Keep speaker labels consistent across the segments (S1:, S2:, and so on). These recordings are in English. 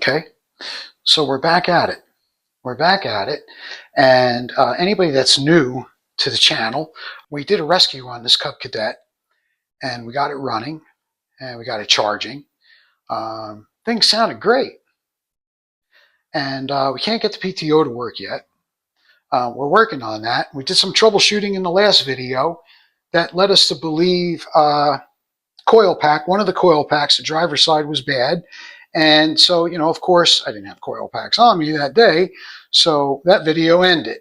S1: Okay, so we're back at it. We're back at it. And anybody that's new to the channel, we did a rescue on this Cub Cadet, and we got it running, and we got it charging. Things sounded great. And we can't get the PTO to work yet. We're working on that. We did some troubleshooting in the last video that led us to believe coil pack, one of the coil packs, the driver's side was bad. And so, of course, I didn't have coil packs on me that day, so that video ended.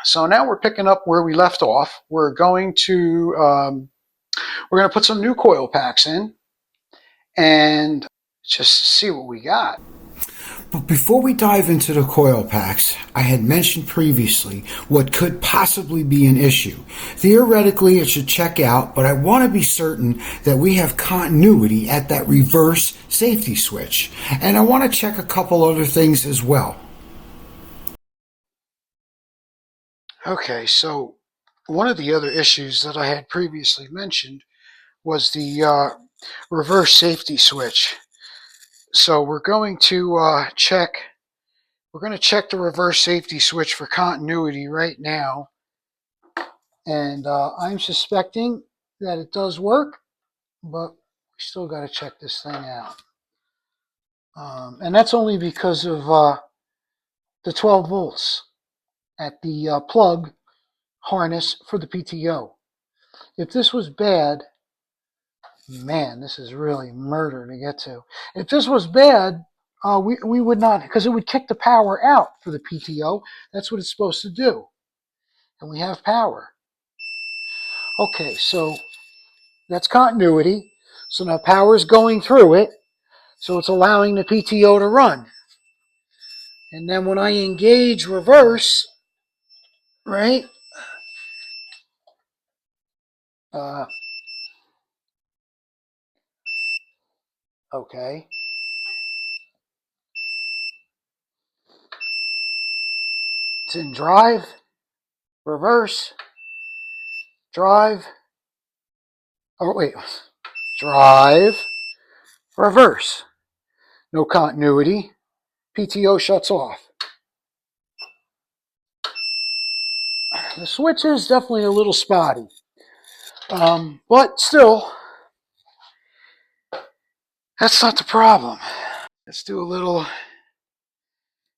S1: So now we're picking up where we left off. We're going to put some new coil packs in and just see what we got.
S2: But before we dive into the coil packs, I had mentioned previously what could possibly be an issue. Theoretically, it should check out, but I want to be certain that we have continuity at that reverse safety switch. And I want to check a couple other things as well.
S1: Okay, so one of the other issues that I had previously mentioned was the reverse safety switch. So we're going to check the reverse safety switch for continuity right now. And I'm suspecting that it does work, but we still got to check this thing out. And that's only because of the 12 volts at the plug harness for the PTO. If this was bad, man, this is really murder to get to. If this was bad, we would not, because it would kick the power out for the PTO. That's what it's supposed to do. And we have power. Okay, so that's continuity. So now power is going through it. So it's allowing the PTO to run. And then when I engage reverse, right? Okay. It's in drive, reverse, drive. Oh, wait. Drive, reverse. No continuity. PTO shuts off. The switch is definitely a little spotty. But still, that's not the problem. Let's do a little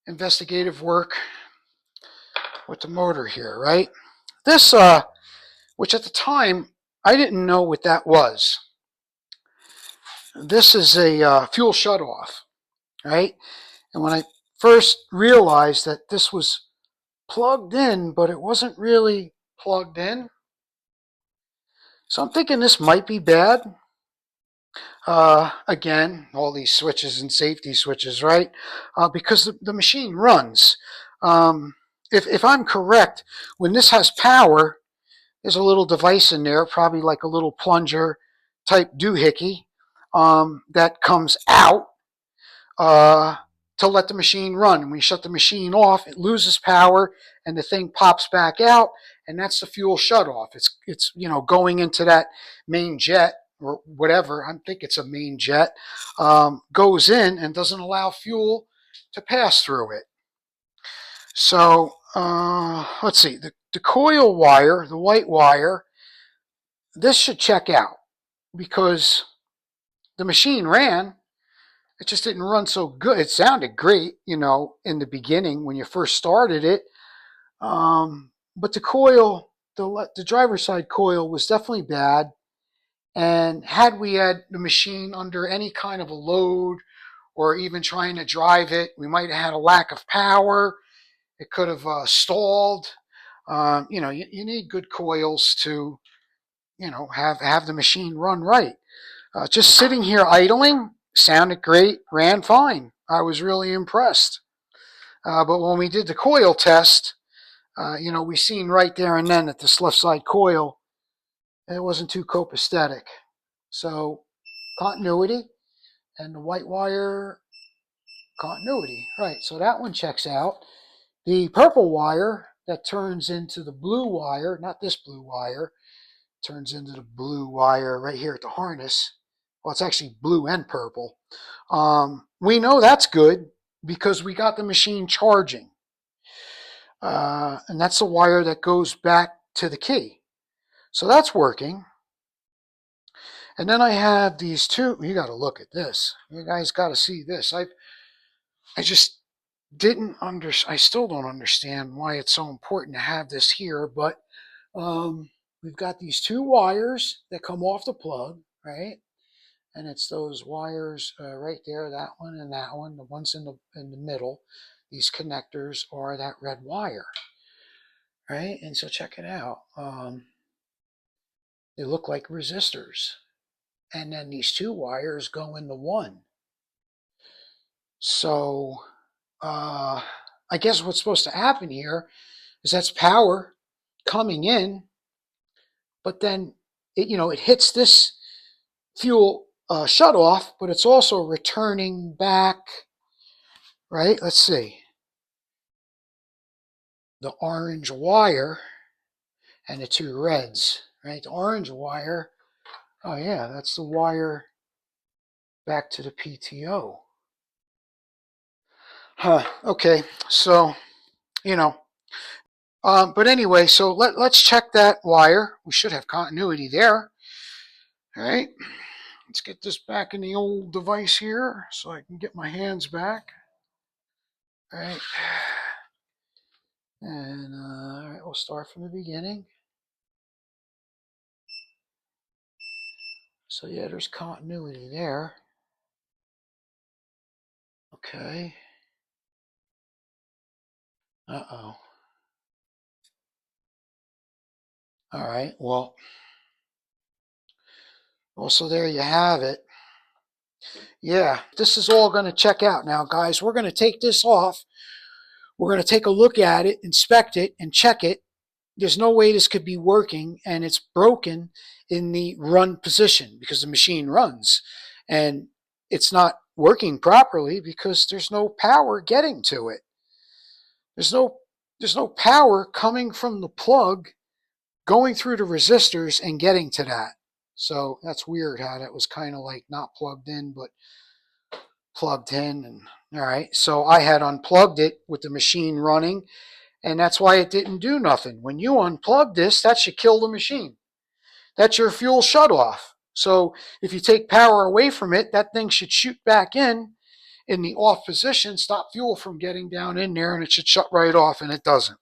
S1: investigative work with the motor here, right? This, which at the time, I didn't know what that was. This is a fuel shutoff, right? And when I first realized that this was plugged in, but it wasn't really plugged in, so I'm thinking this might be bad. Again, all these switches and safety switches, right? Because the machine runs. If I'm correct, when this has power, there's a little device in there, probably like a little plunger type doohickey that comes out to let the machine run. When you shut the machine off, it loses power and the thing pops back out, and that's the fuel shutoff. It's going into that main jet or whatever. I think it's a main jet, goes in and doesn't allow fuel to pass through it. So let's see, the coil wire, the white wire, this should check out because the machine ran. It just didn't run so good. It sounded great, in the beginning when you first started it. But the coil, the driver's side coil was definitely bad. And had we had the machine under any kind of a load or even trying to drive it, we might have had a lack of power. It could have stalled. You need good coils to, have the machine run right. Just sitting here idling sounded great, ran fine. I was really impressed. But when we did the coil test, we seen right there and then that this left side coil, it wasn't too copacetic. So continuity and the white wire continuity. Right, so that one checks out. The purple wire that turns into the blue wire, not this blue wire, turns into the blue wire right here at the harness. Well, it's actually blue and purple. We know that's good, because we got the machine charging. And that's the wire that goes back to the key. So that's working. And then I have these two. You got to look at this. You guys got to see this. I just didn't I still don't understand why it's so important to have this here, but we've got these two wires that come off the plug, right? And it's those wires right there, that one and that one. The ones in the middle, these connectors are that red wire, right? And so check it out. They look like resistors, and then these two wires go into one. So I guess what's supposed to happen here is that's power coming in, but then it hits this fuel shut off, but it's also returning back, right? Let's see. The orange wire and the two reds, right? The orange wire, oh yeah, that's the wire back to the PTO. Huh, okay, so, but anyway, so let's check that wire. We should have continuity there. All right, let's get this back in the old device here so I can get my hands back. All right, and all right, we'll start from the beginning. So yeah, there's continuity there. Okay. Uh-oh. All right, well, so there you have it. Yeah, this is all going to check out now, guys. We're going to take this off. We're going to take a look at it, inspect it, and check it. There's no way this could be working, and it's broken in the run position because the machine runs. And it's not working properly because there's no power getting to it. There's no power coming from the plug going through the resistors and getting to that. So that's weird how that was kind of like not plugged in, but plugged in. And all right, so I had unplugged it with the machine running, and that's why it didn't do nothing. When you unplug this, that should kill the machine. That's your fuel shut off. So if you take power away from it, that thing should shoot back in the off position, stop fuel from getting down in there, and it should shut right off, and it doesn't.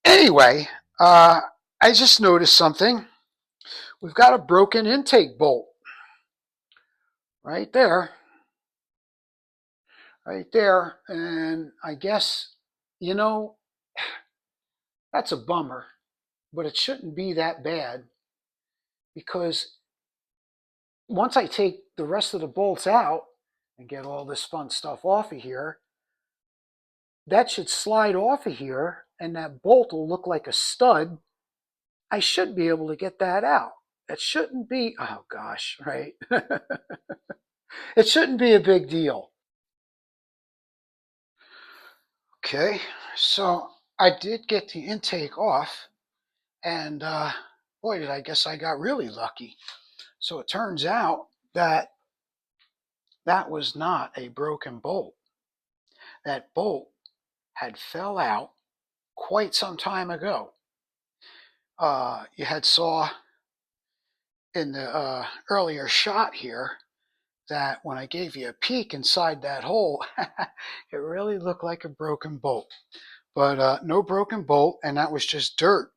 S1: Anyway, I just noticed something. We've got a broken intake bolt right there, and I guess, that's a bummer, but it shouldn't be that bad because once I take the rest of the bolts out and get all this fun stuff off of here, that should slide off of here and that bolt will look like a stud. I should be able to get that out. It shouldn't be, oh gosh, right? It shouldn't be a big deal. Okay, so I did get the intake off, and boy, did I guess I got really lucky. So it turns out that that was not a broken bolt. That bolt had fell out quite some time ago. You had saw in the earlier shot here that when I gave you a peek inside that hole, it really looked like a broken bolt. But no broken bolt, and that was just dirt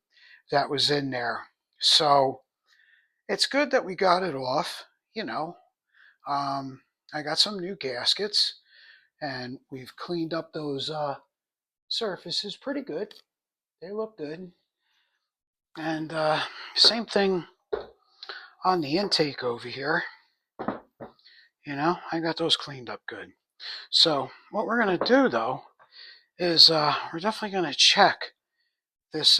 S1: that was in there. So it's good that we got it off, I got some new gaskets, and we've cleaned up those surfaces pretty good. They look good. And same thing on the intake over here. I got those cleaned up good. So what we're going to do, though, is we're definitely going to check this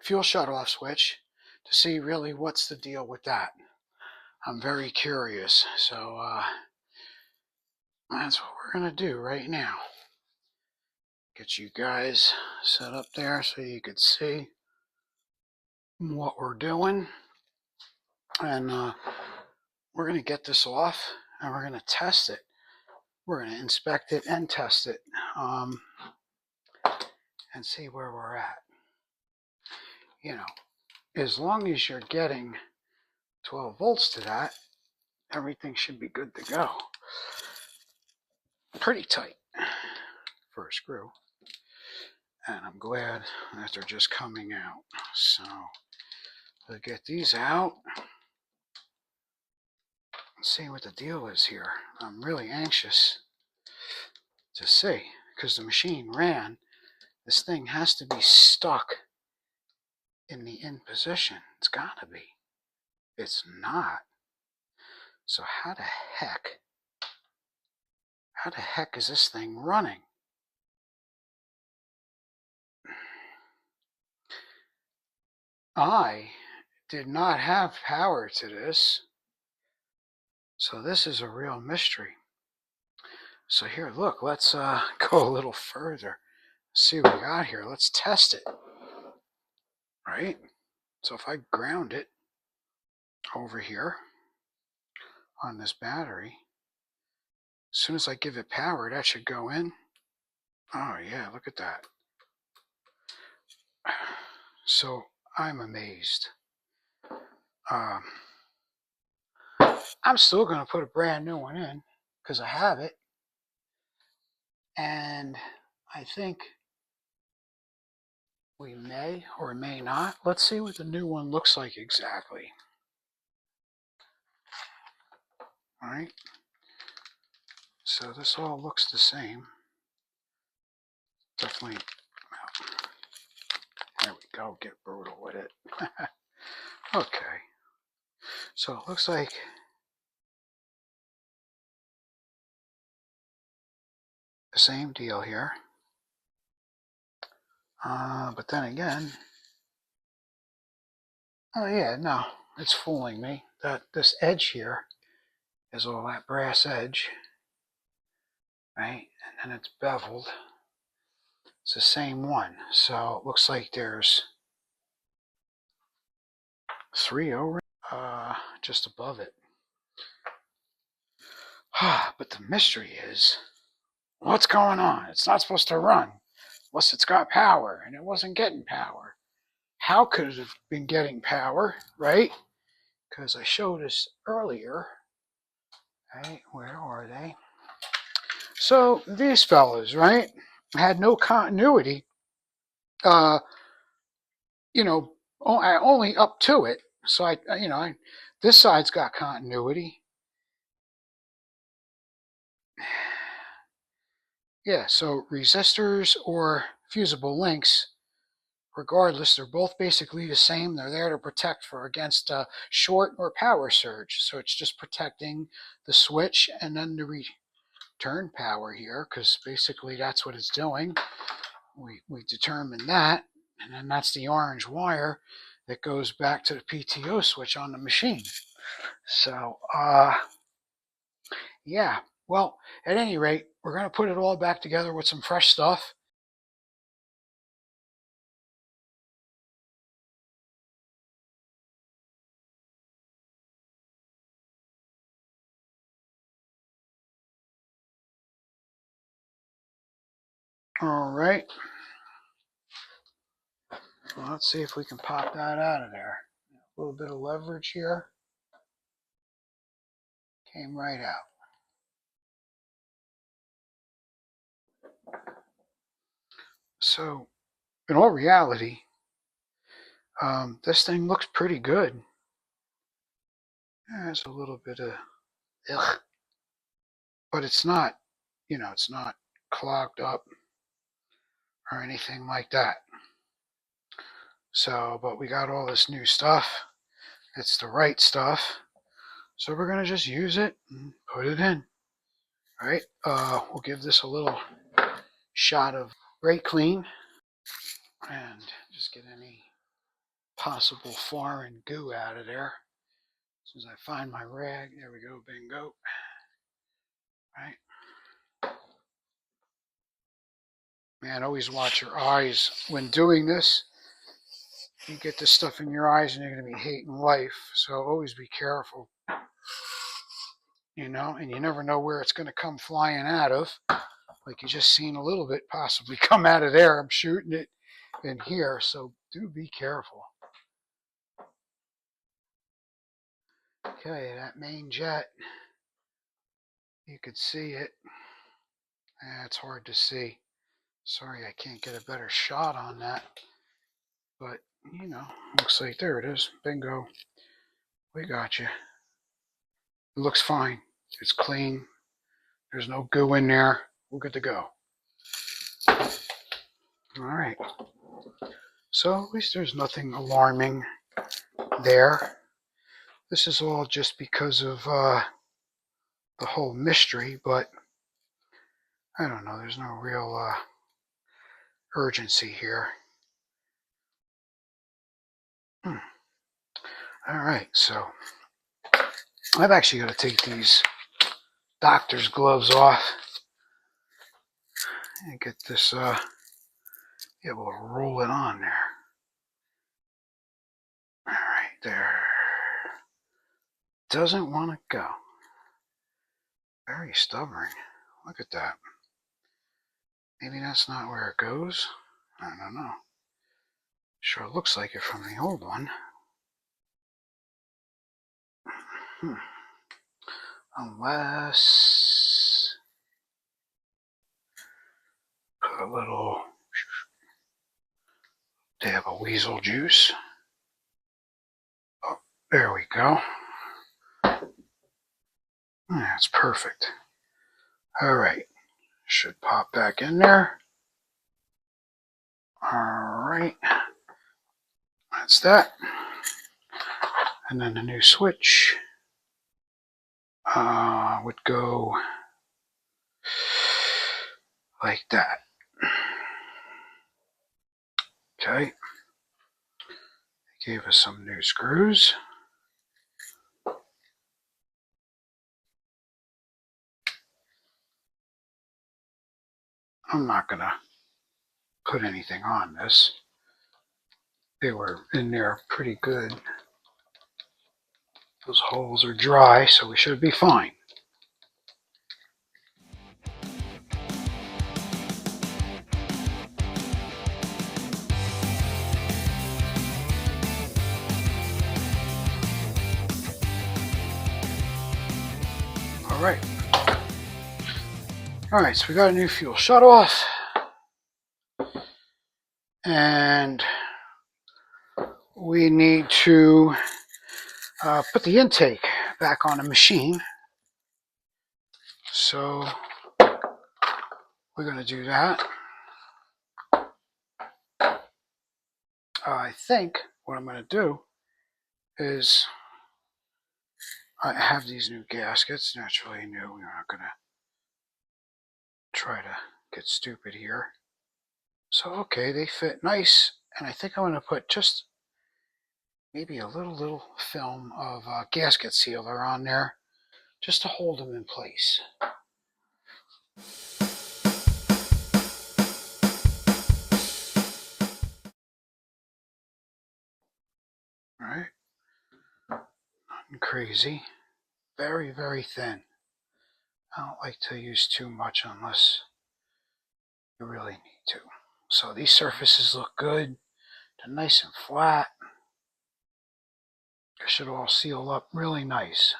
S1: fuel shut-off switch to see really what's the deal with that. I'm very curious. So that's what we're going to do right now. Get you guys set up there so you could see what we're doing. And we're going to get this off and we're going to test it we're going to inspect it and test it and see where we're at. You know, as long as you're getting 12 volts to that, everything should be good to go. Pretty tight for a screw. And I'm glad that they're just coming out. So we'll get these out and see what the deal is here. I'm really anxious to see, because the machine ran. This thing has to be stuck in the in position. It's gotta be. It's not. So how the heck is this thing running? I did not have power to this, so this is a real mystery. So here, look, let's go a little further. See what we got here. Let's test it. Right? So if I ground it over here on this battery, as soon as I give it power, that should go in. Oh yeah, look at that. So I'm amazed. I'm still going to put a brand new one in because I have it. And I think we may or may not. Let's see what the new one looks like exactly. All right. So this all looks the same. Definitely. There we go. Get brutal with it. Okay. So it looks like the same deal here. But then again, oh yeah, no, it's fooling me. That this edge here is all that brass edge, right? And then it's beveled. It's the same one. So it looks like there's 3 O-rings just above it. But the mystery is, what's going on? It's not supposed to run unless it's got power, and it wasn't getting power. How could it have been getting power, right? Because I showed us earlier, right? Where are they? So these fellas, right, had no continuity, you know, only up to it. So this side's got continuity. Yeah, so resistors or fusible links, regardless, they're both basically the same. They're there to protect against short or power surge. So it's just protecting the switch and then the return power here, because basically that's what it's doing. We determined that, and then that's the orange wire that goes back to the PTO switch on the machine. So, yeah. Well, at any rate, we're going to put it all back together with some fresh stuff. All right. Well, let's see if we can pop that out of there. A little bit of leverage here. Came right out. So, in all reality, this thing looks pretty good. There's a little bit of ugh, but it's not, it's not clogged up or anything like that. So, but we got all this new stuff. It's the right stuff. So we're going to just use it and put it in. All right. We'll give this a little shot of brake clean and just get any possible foreign goo out of there. As soon as I find my rag, there we go, bingo. All right. Man, always watch your eyes when doing this. You get this stuff in your eyes and you're going to be hating life. So always be careful. you know, and you never know where it's going to come flying out of. Like you just seen a little bit possibly come out of there. I'm shooting it in here, so do be careful. Okay, that main jet, you could see it. It's hard to see. Sorry, I can't get a better shot on that. But, you know, looks like there it is. Bingo. We got you. It looks fine. It's clean. There's no goo in there. We're good to go. All right. So at least there's nothing alarming there. This is all just because of the whole mystery, but I don't know. There's no real urgency here. All right, so I've actually got to take these doctor's gloves off and get this able to roll it on there. All right, there. Doesn't want to go. Very stubborn. Look at that. Maybe that's not where it goes. I don't know. Sure looks like it from the old one. Unless put a little dab of weasel juice. Oh, there we go. That's perfect. All right. Should pop back in there. All right. That's that. And then the new switch would go like that. Okay. They gave us some new screws. I'm not going to put anything on this. They were in there pretty good. Those holes are dry, so we should be fine. All right, so we got a new fuel shutoff. And we need to put the intake back on the machine. So we're going to do that. I think what I'm going to do is I have these new gaskets. Naturally new. We're not going to try to get stupid here. So, okay, they fit nice. And I think I'm going to put just maybe a little film of gasket sealer on there just to hold them in place. All right. Nothing crazy. Very, very thin. I don't like to use too much unless you really need to. So these surfaces look good. They're nice and flat. They should all seal up really nice.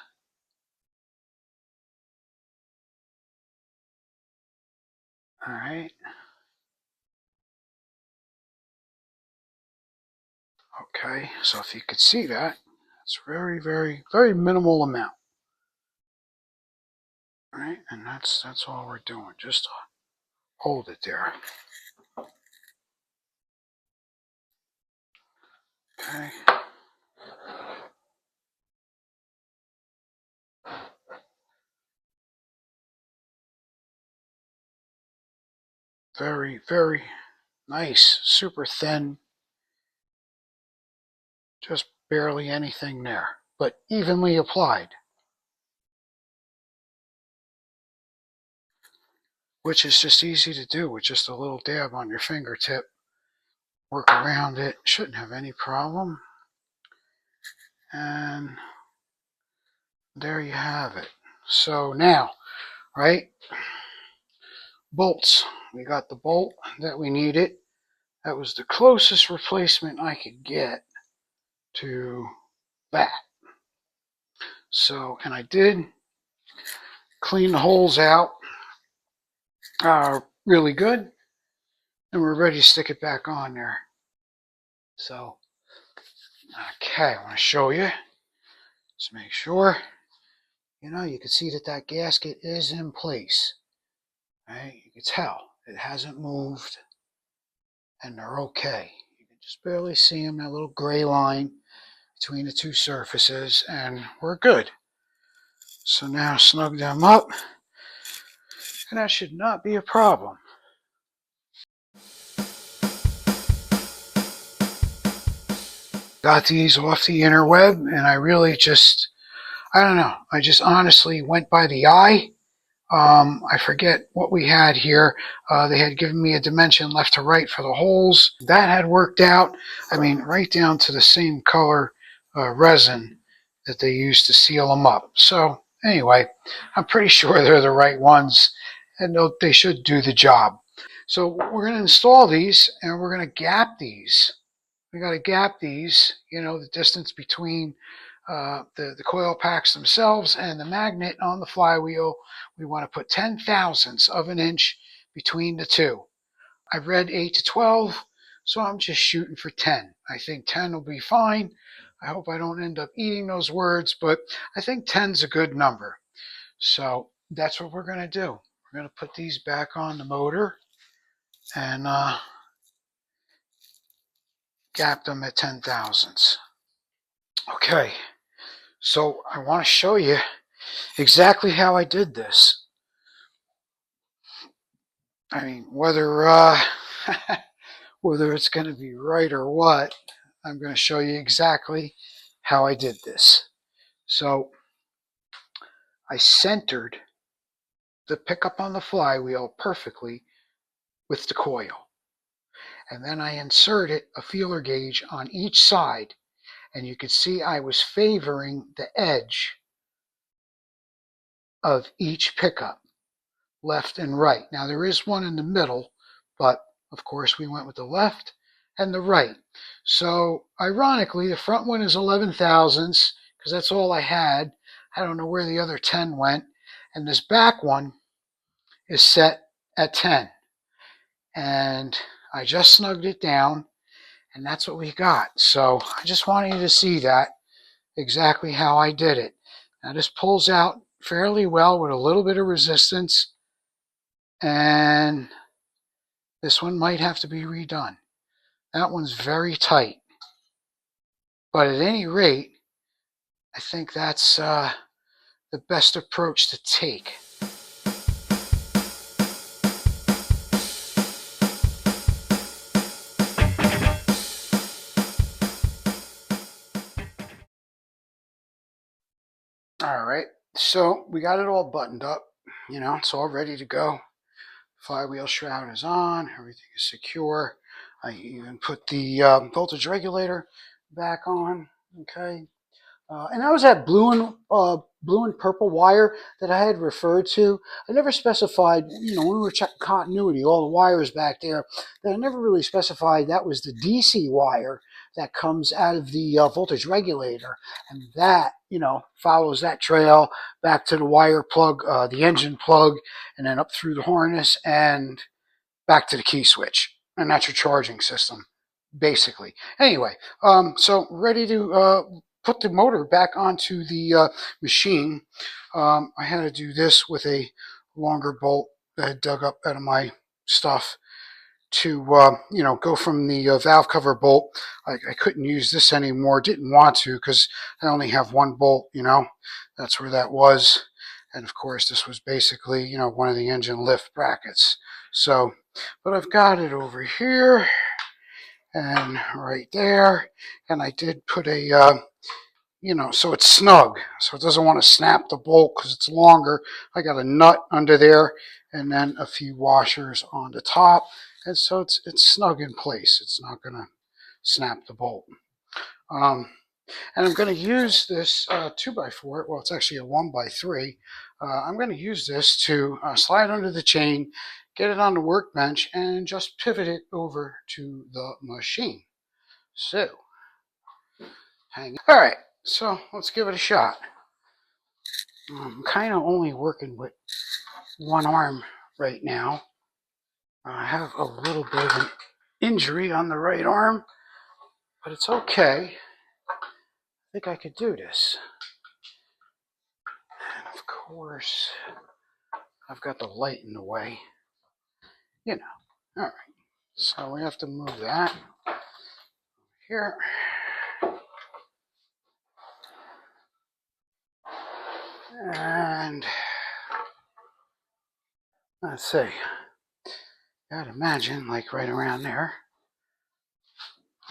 S1: All right. Okay, so if you could see that, it's very, very minimal amount. All right, and that's all we're doing. Just hold it there. Okay. Very, very nice. Super thin. Just barely anything there, but evenly applied. Which is just easy to do with just a little dab on your fingertip. Work around it. Shouldn't have any problem. And there you have it. So now, right, bolts. We got the bolt that we needed. That was the closest replacement I could get to that. So, and I did clean the holes out really good, and we're ready to stick it back on there. So, okay, I want to show you. Let's make sure. You know, you can see that that gasket is in place. Right? You can tell it hasn't moved, and they're okay. You can just barely see them, that little gray line between the two surfaces, and we're good. So now snug them up, and that should not be a problem. Got these off the interweb, and I really just, I don't know, I just honestly went by the eye. I forget what we had here. They had given me a dimension left to right for the holes. That had worked out. I mean, right down to the same color resin that they used to seal them up. So anyway, I'm pretty sure they're the right ones, and they should do the job. So we're going to install these, and we're going to gap these. We got to gap these, you know, the distance between the coil packs themselves and the magnet on the flywheel. We want to put 10 thousandths of an inch between the two. I've read 8 to 12, so I'm just shooting for 10. I think 10 will be fine. I hope I don't end up eating those words, but I think 10's a good number. So that's what we're going to do. We're going to put these back on the motor and gap them at 10 thousandths. Okay, so I want to show you exactly how I did this. I mean, whether whether it's going to be right or what, I'm going to show you exactly how I did this. So I centered the pickup on the flywheel perfectly with the coil. And then I inserted a feeler gauge on each side, and you could see I was favoring the edge of each pickup, left and right. Now there is one in the middle, but of course we went with the left and the right. So ironically, the front one is 11 thousandths because that's all I had. I don't know where the other 10 went. And this back one is set at 10. And I just snugged it down, and that's what we got. So I just wanted you to see that exactly how I did it. Now this pulls out fairly well with a little bit of resistance, and this one might have to be redone. That one's very tight. But at any rate, I think that's the best approach to take. All right, so we got it all buttoned up. You know, it's all ready to go. Flywheel shroud is on. Everything is secure. I even put the voltage regulator back on. Okay, and that was that blue and purple wire that I had referred to. I never specified, you know, when we were checking continuity, all the wires back there, that I never really specified that was the DC wire that comes out of the voltage regulator, and that, you know, follows that trail back to the wire plug, the engine plug, and then up through the harness and back to the key switch, and that's your charging system, basically. Anyway, so ready to put the motor back onto the machine. I had to do this with a longer bolt that I dug up out of my stuff to you know, go from the valve cover bolt. I couldn't use this anymore, didn't want to, because I only have one bolt, you know, that's where that was. And of course this was basically, you know, one of the engine lift brackets. So, but I've got it over here and right there, and I did put a you know, so it's snug, so it doesn't want to snap the bolt because it's longer. I got a nut under there and then a few washers on the top, and so it's snug in place. It's not going to snap the bolt. And I'm going to use this 2x4, well, it's actually a 1x3. I'm going to use this to slide under the chain, get it on the workbench, and just pivot it over to the machine. So, hang. All right, so let's give it a shot. I'm kind of only working with one arm right now. I have a little bit of an injury on the right arm, but it's okay. I think I could do this. And of course, I've got the light in the way. You know. All right. So we have to move that here. And let's see. I'd imagine like right around there.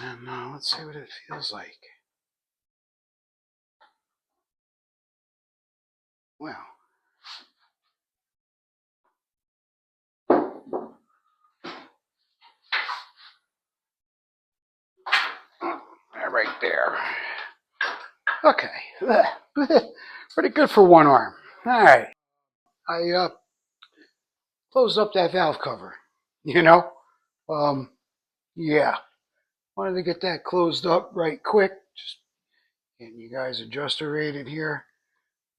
S1: And let's see what it feels like. Well, right there. Okay. Pretty good for one arm. All right. I closed up that valve cover. You know? Yeah. Wanted to get that closed up right quick. Just getting you guys adjuster rated here.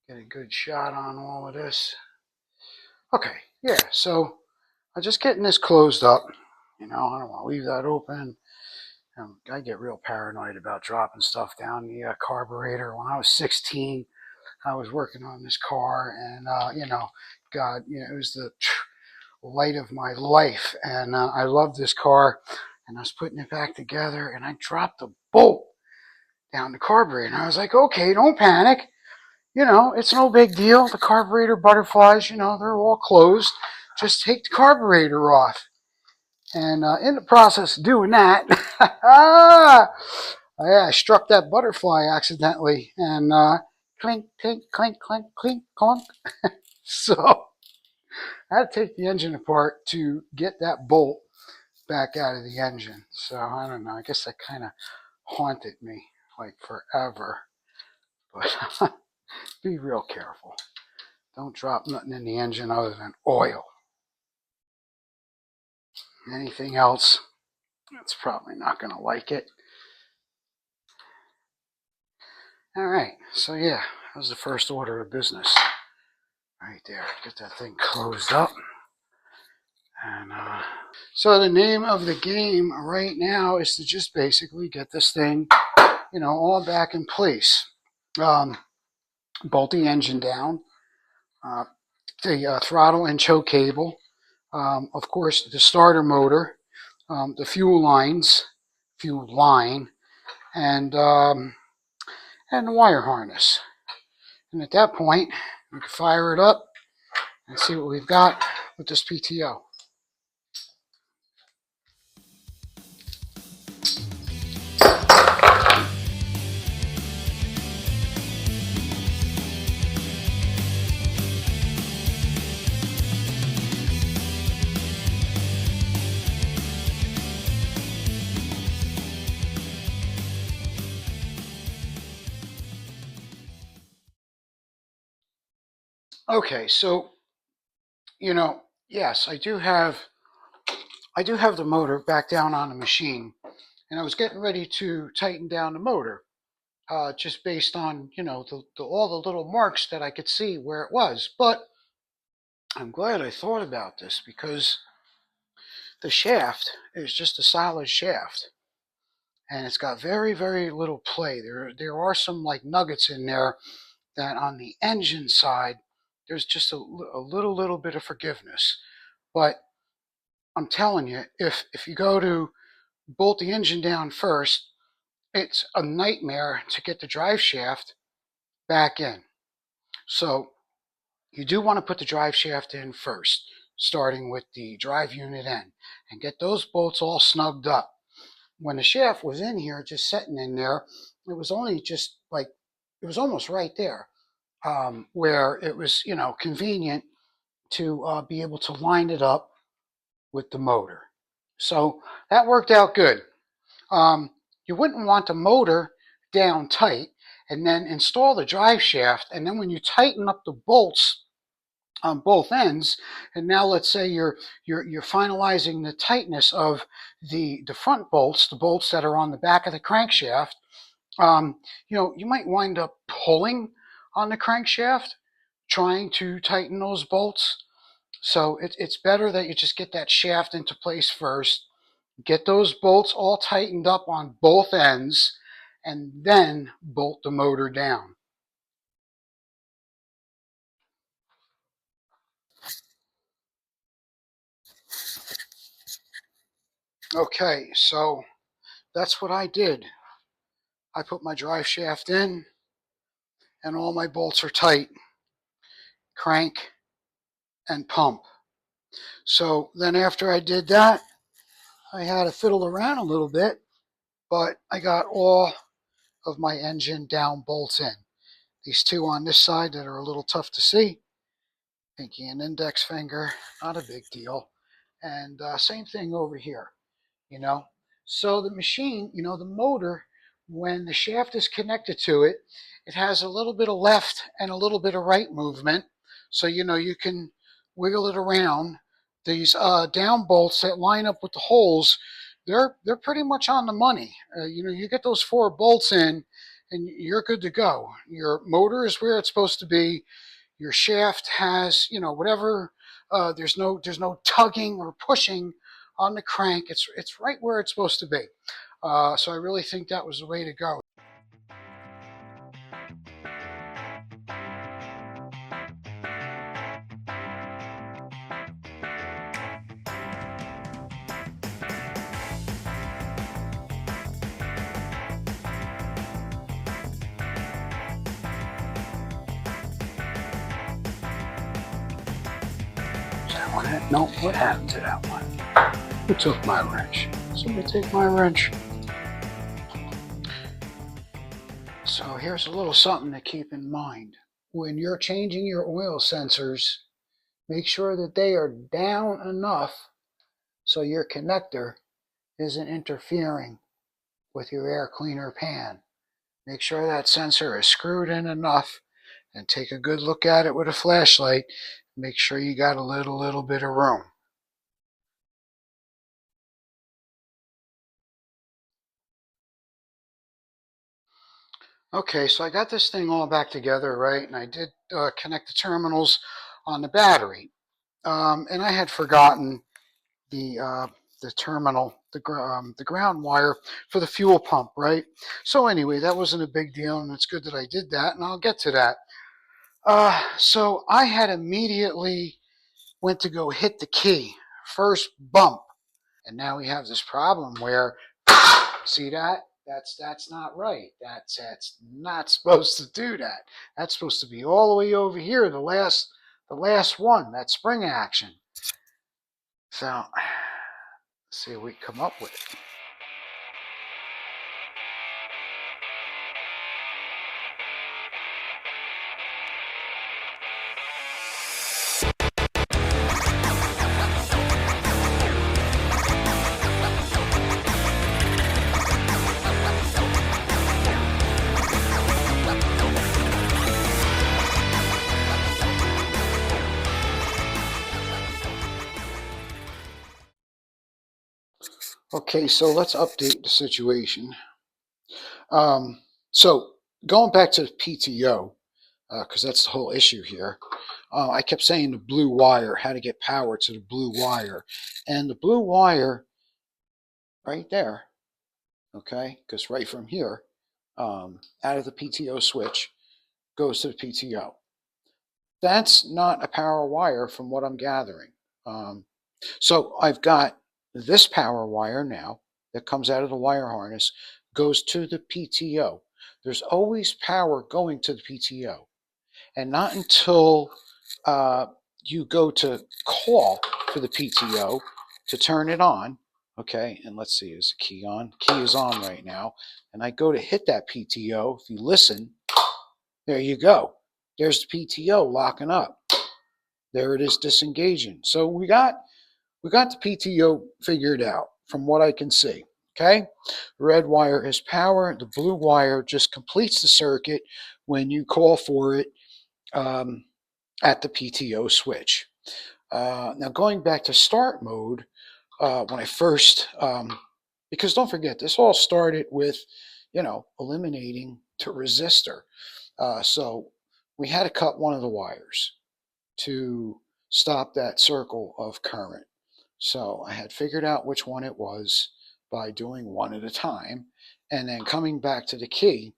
S1: Get a good shot on all of this. Okay, yeah, so I'm just getting this closed up. You know, I don't want to leave that open. I get real paranoid about dropping stuff down the carburetor. When I was 16, I was working on this car, and you know, God, you know, it was the light of my life, and I loved this car. And I was putting it back together, and I dropped a bolt down the carburetor, and I was like, okay, don't panic. You know, it's no big deal. The carburetor butterflies, you know, they're all closed. Just take the carburetor off. And in the process of doing that, I struck that butterfly accidentally. And clink, clink, clink, clink, clink, clunk. So I had to take the engine apart to get that bolt back out of the engine. So I don't know. I guess that kind of haunted me like forever. But be real careful. Don't drop nothing in the engine other than oil. Anything else, it's probably not going to like it. All right, so yeah, that was the first order of business. Right there, get that thing closed up. And so the name of the game right now is to just basically get this thing, you know, all back in place. Bolt the engine down, the throttle and choke cable, of course, the starter motor, the fuel line, and the wire harness. And at that point, we can fire it up and see what we've got with this PTO. Okay, so you know, yes, I do have the motor back down on the machine, and I was getting ready to tighten down the motor, just based on, you know, all the little marks that I could see where it was. But I'm glad I thought about this because the shaft is just a solid shaft, and it's got very, very little play. There are some like nuggets in there that on the engine side, there's just a little bit of forgiveness. But I'm telling you, if you go to bolt the engine down first, it's a nightmare to get the drive shaft back in. So you do want to put the drive shaft in first, starting with the drive unit end, and get those bolts all snugged up. When the shaft was in here, just sitting in there, it was only just like, it was almost right there, where it was, you know, convenient to be able to line it up with the motor. So that worked out good. You wouldn't want the motor down tight, and then install the drive shaft. And then when you tighten up the bolts on both ends, and now let's say you're finalizing the tightness of the front bolts, the bolts that are on the back of the crankshaft, you might wind up pulling on the crankshaft trying to tighten those bolts. So it's better that you just get that shaft into place first, get those bolts all tightened up on both ends, and then bolt the motor down. Okay, so that's what I did. I put my drive shaft in, and all my bolts are tight, crank and pump. So then after I did that, I had to fiddle around a little bit, but I got all of my engine down bolts in. These two on this side that are a little tough to see, pinky and index finger, not a big deal. And same thing over here, you know. So the machine, the motor, when the shaft is connected to it, it has a little bit of left and a little bit of right movement. So, you can wiggle it around. These down bolts that line up with the holes, they're pretty much on the money. You get those 4 bolts in, and you're good to go. Your motor is where it's supposed to be. Your shaft has, whatever. There's no tugging or pushing on the crank. It's right where it's supposed to be. So I really think that was the way to go. Is that one? No, what happened to that one? Who took my wrench? Somebody take my wrench. So here's a little something to keep in mind. When you're changing your oil sensors, make sure that they are down enough so your connector isn't interfering with your air cleaner pan. Make sure that sensor is screwed in enough, and take a good look at it with a flashlight. Make sure you got a little bit of room. Okay, so I got this thing all back together, right? And I did connect the terminals on the battery. And I had forgotten the terminal, the ground wire for the fuel pump, right? So anyway, that wasn't a big deal, and it's good that I did that, and I'll get to that. So I had immediately went to go hit the key, first bump, and now we have this problem where, see that? That's not right. That's not supposed to do that. That's supposed to be all the way over here, the last one, that spring action. So, let's see what we come up with. Okay, so let's update the situation. So going back to the PTO, because that's the whole issue here. I kept saying the blue wire, how to get power to the blue wire. And the blue wire right there, okay, because right from here, out of the PTO switch, goes to the PTO. That's not a power wire from what I'm gathering. So I've got this power wire now that comes out of the wire harness, goes to the PTO. There's always power going to the PTO. And not until you go to call for the PTO to turn it on, okay, and let's see, is the key on? Key is on right now. And I go to hit that PTO. If you listen, there you go. There's the PTO locking up. There it is disengaging. So we got the PTO figured out from what I can see. Okay, red wire is power. The blue wire just completes the circuit when you call for it at the PTO switch. Now going back to start mode, when I first, because don't forget, this all started with, eliminating the resistor. So we had to cut one of the wires to stop that circle of current. So I had figured out which one it was by doing one at a time and then coming back to the key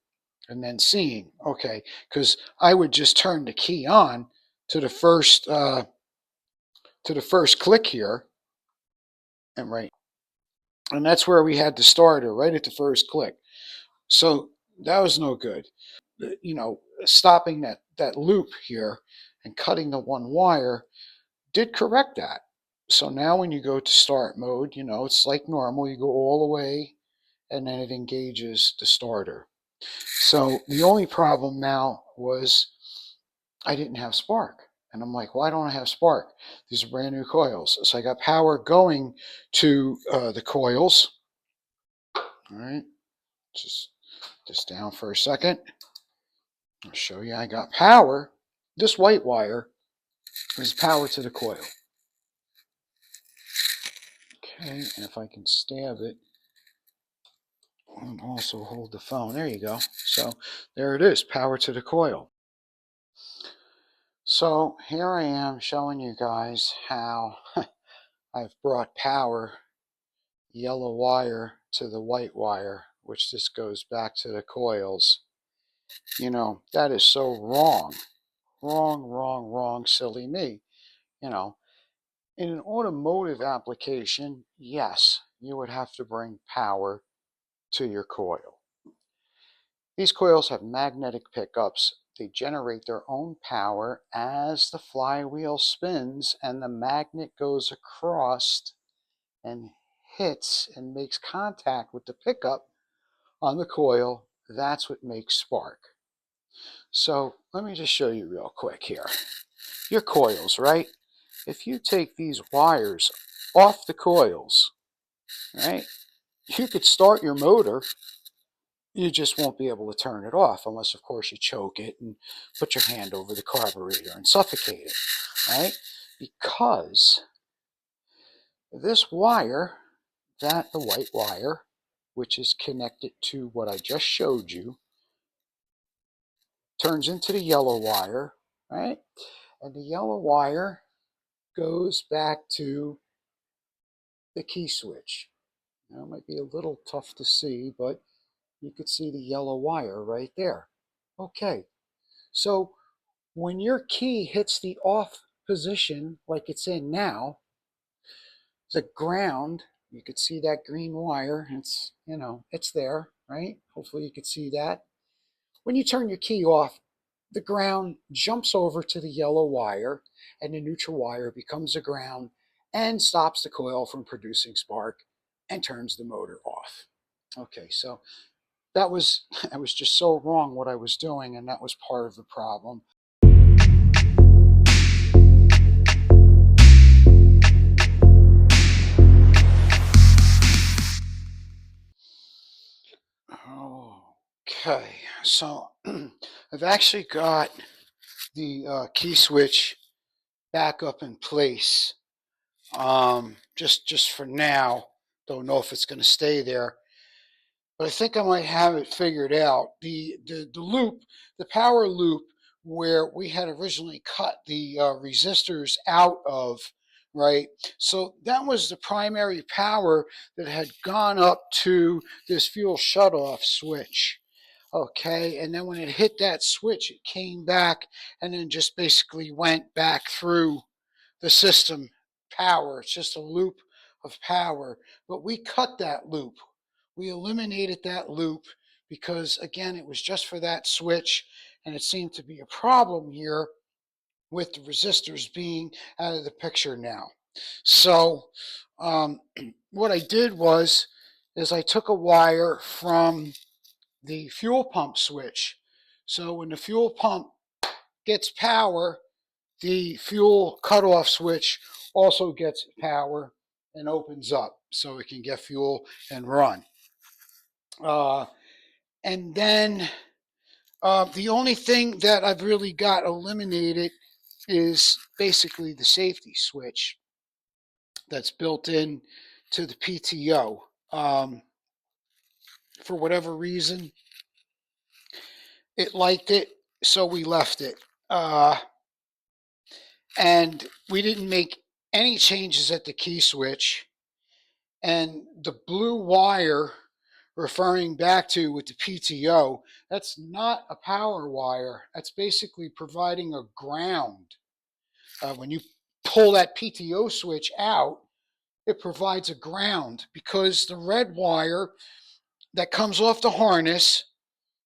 S1: and then seeing, okay, because I would just turn the key on to the first click here, and that's where we had the starter right at the first click. So that was no good. Stopping that loop here and cutting the one wire did correct that. So now when you go to start mode, it's like normal. You go all the way and then it engages the starter. So the only problem now was I didn't have spark. And I'm like, why don't I have spark? These are brand new coils. So I got power going to the coils. All right, just this down for a second. I'll show you I got power. This white wire is power to the coil. Okay, and if I can stab it and also hold the phone, there you go. So there it is, power to the coil. So here I am showing you guys how I've brought power, yellow wire to the white wire, which just goes back to the coils. That is so wrong. Wrong, silly me. In an automotive application, yes, you would have to bring power to your coil. These coils have magnetic pickups. They generate their own power as the flywheel spins and the magnet goes across and hits and makes contact with the pickup on the coil. That's what makes spark. So let me just show you real quick here. Your coils, right? If you take these wires off the coils, right, you could start your motor. You just won't be able to turn it off unless, of course, you choke it and put your hand over the carburetor and suffocate it, right? Because this wire, the white wire, which is connected to what I just showed you, turns into the yellow wire, right? And the yellow wire goes back to the key switch. Now, it might be a little tough to see, but you could see the yellow wire right there. Okay, so when your key hits the off position like it's in now, the ground, you could see that green wire, it's there, right? Hopefully you could see that. When you turn your key off, the ground jumps over to the yellow wire and the neutral wire becomes the ground and stops the coil from producing spark and turns the motor off. Okay, so that was I was just so wrong what I was doing, and that was part of the problem. Okay, so I've actually got the key switch back up in place. Just for now. Don't know if it's going to stay there, but I think I might have it figured out. The loop, the power loop, where we had originally cut the resistors out of, right? So that was the primary power that had gone up to this fuel shutoff switch. Okay, and then when it hit that switch, it came back and then just basically went back through the system power. It's just a loop of power. But we cut that loop. We eliminated that loop because, again, it was just for that switch, and it seemed to be a problem here with the resistors being out of the picture now. So what I did is I took a wire from the fuel pump switch. So when the fuel pump gets power, the fuel cutoff switch also gets power and opens up. so it can get fuel and run. And then the only thing that I've really got eliminated is basically the safety switch that's built in to the PTO. For whatever reason, it liked it, so we left it. And we didn't make any changes at the key switch. And the blue wire referring back to with the PTO, that's not a power wire. That's basically providing a ground. When you pull that PTO switch out, it provides a ground because the red wire that comes off the harness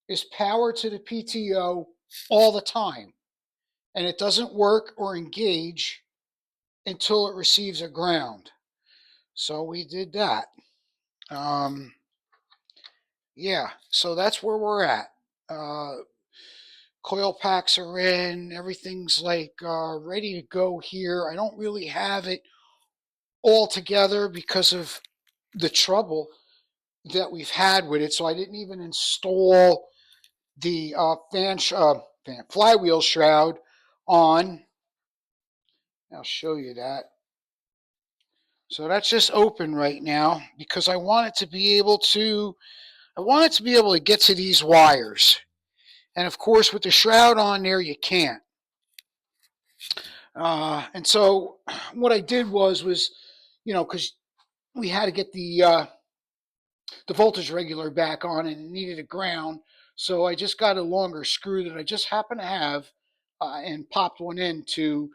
S1: is power to the PTO all the time. And it doesn't work or engage until it receives a ground. So we did that. Yeah, so that's where we're at. Coil packs are in, everything's like ready to go here. I don't really have it all together because of the trouble that we've had with it. So I didn't even install the flywheel shroud on. I'll show you that. So that's just open right now because I want it to be able to get to these wires. And of course, with the shroud on there, you can't. And so what I did was, because we had to get the voltage regulator back on and it needed a ground. So I just got a longer screw that I just happen to have and popped one into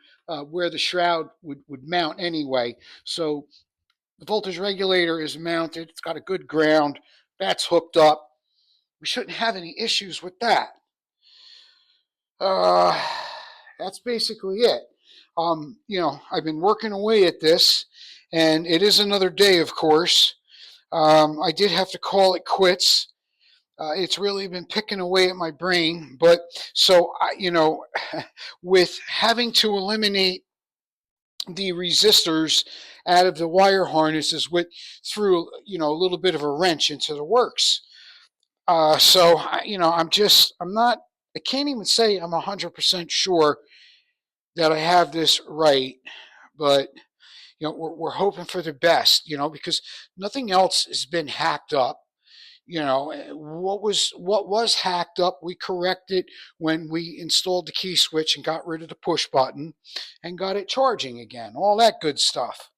S1: where the shroud would mount anyway. So the voltage regulator is mounted. It's got a good ground. That's hooked up. We shouldn't have any issues with that. That's basically it. I've been working away at this, and it is another day, of course. I did have to call it quits. It's really been picking away at my brain, but so with having to eliminate the resistors out of the wire harnesses, threw a little bit of a wrench into the works. I can't even say I'm 100% sure that I have this right, but we're hoping for the best, because nothing else has been hacked up. What was hacked up, we corrected when we installed the key switch and got rid of the push button and got it charging again, all that good stuff.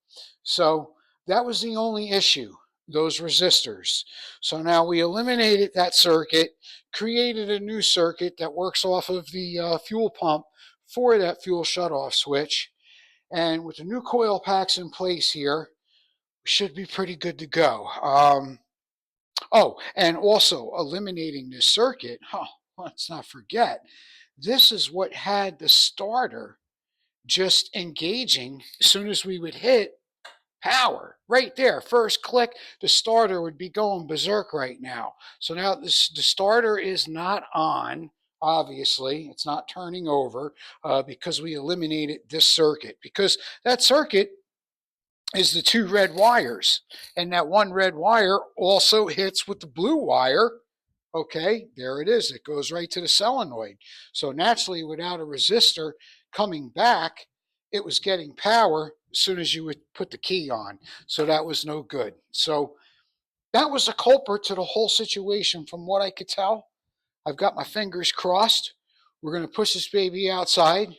S1: So that was the only issue, those resistors. So now we eliminated that circuit, created a new circuit that works off of the fuel pump for that fuel shutoff switch. And with the new coil packs in place here, we should be pretty good to go. And also eliminating this circuit, let's not forget, this is what had the starter just engaging as soon as we would hit power. Right there, first click, the starter would be going berserk right now. So now the starter is not on. Obviously, it's not turning over because we eliminated this circuit. Because that circuit is the two red wires. And that one red wire also hits with the blue wire. Okay, there it is. It goes right to the solenoid. So naturally, without a resistor coming back, it was getting power as soon as you would put the key on. So that was no good. So that was the culprit to the whole situation from what I could tell. I've got my fingers crossed. We're going to push this baby outside,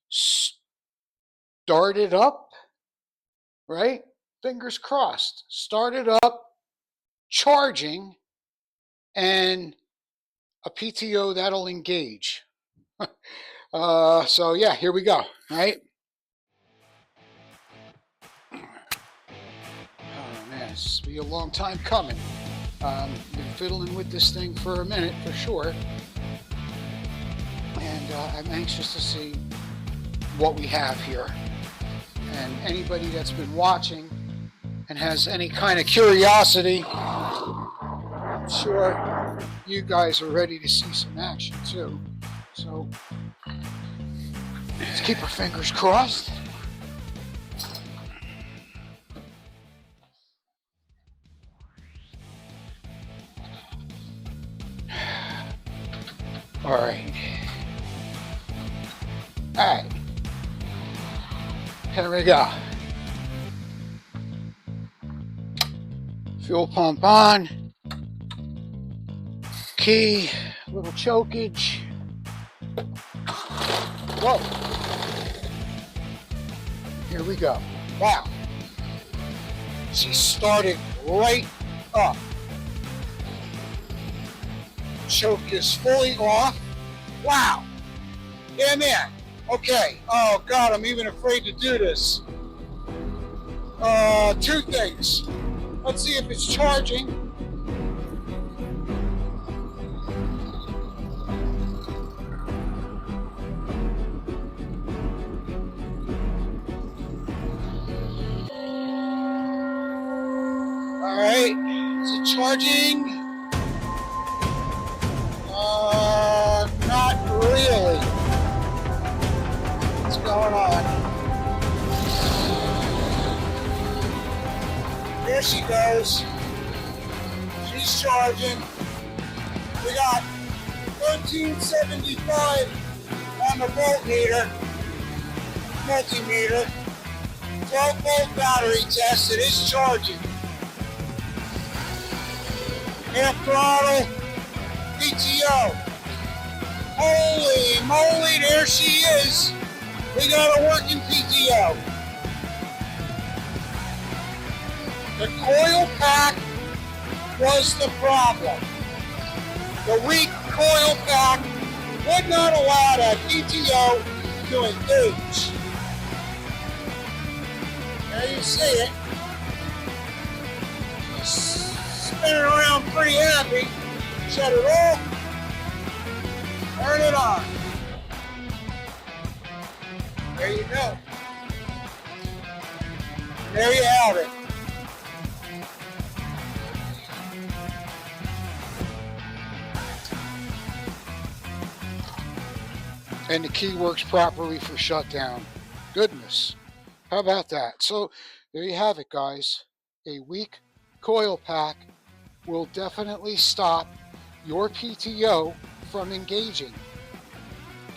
S1: start it up, right? Fingers crossed. Start it up, charging, and a PTO that'll engage. So yeah, here we go, right? Oh man, this will be a long time coming. Been fiddling with this thing for a minute for sure. And I'm anxious to see what we have here. And anybody that's been watching and has any kind of curiosity, I'm sure you guys are ready to see some action too. So let's keep our fingers crossed. Alright. Alright. Here we go. Fuel pump on. Key. Little chokage. Whoa. Here we go. Wow. She started right up. Choke is fully off. Wow. Yeah, man. Okay. Oh, God, I'm even afraid to do this. Two things. Let's see if it's charging. Alright. Is it charging? Not really. What's going on? There she goes. She's charging. We got 1375 on the voltmeter, multimeter. 12-volt battery test. It is charging. Half throttle. PTO. Holy moly, there she is. We got a working PTO. The coil pack was the problem. The weak coil pack would not allow that PTO to engage. There you see it. Spinning around pretty happy. Shut it off. Turn it on. There you go. There you have it. And the key works properly for shutdown. Goodness. How about that? So there you have it, guys. A weak coil pack will definitely stop your PTO from engaging.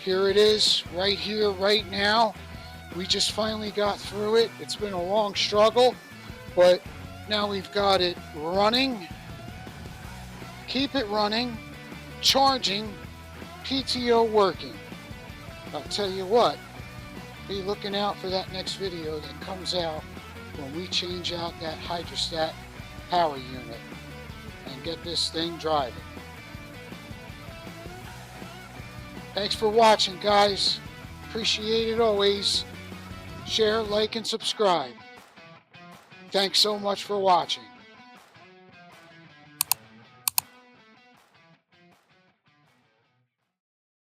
S1: Here it is, right here, right now. We just finally got through it. It's been a long struggle, but now we've got it running. Keep it running, charging, PTO working. I'll tell you what, be looking out for that next video that comes out when we change out that hydrostat power unit and get this thing driving. Thanks for watching, guys. Appreciate it always. Share, like, and subscribe. Thanks so much for watching.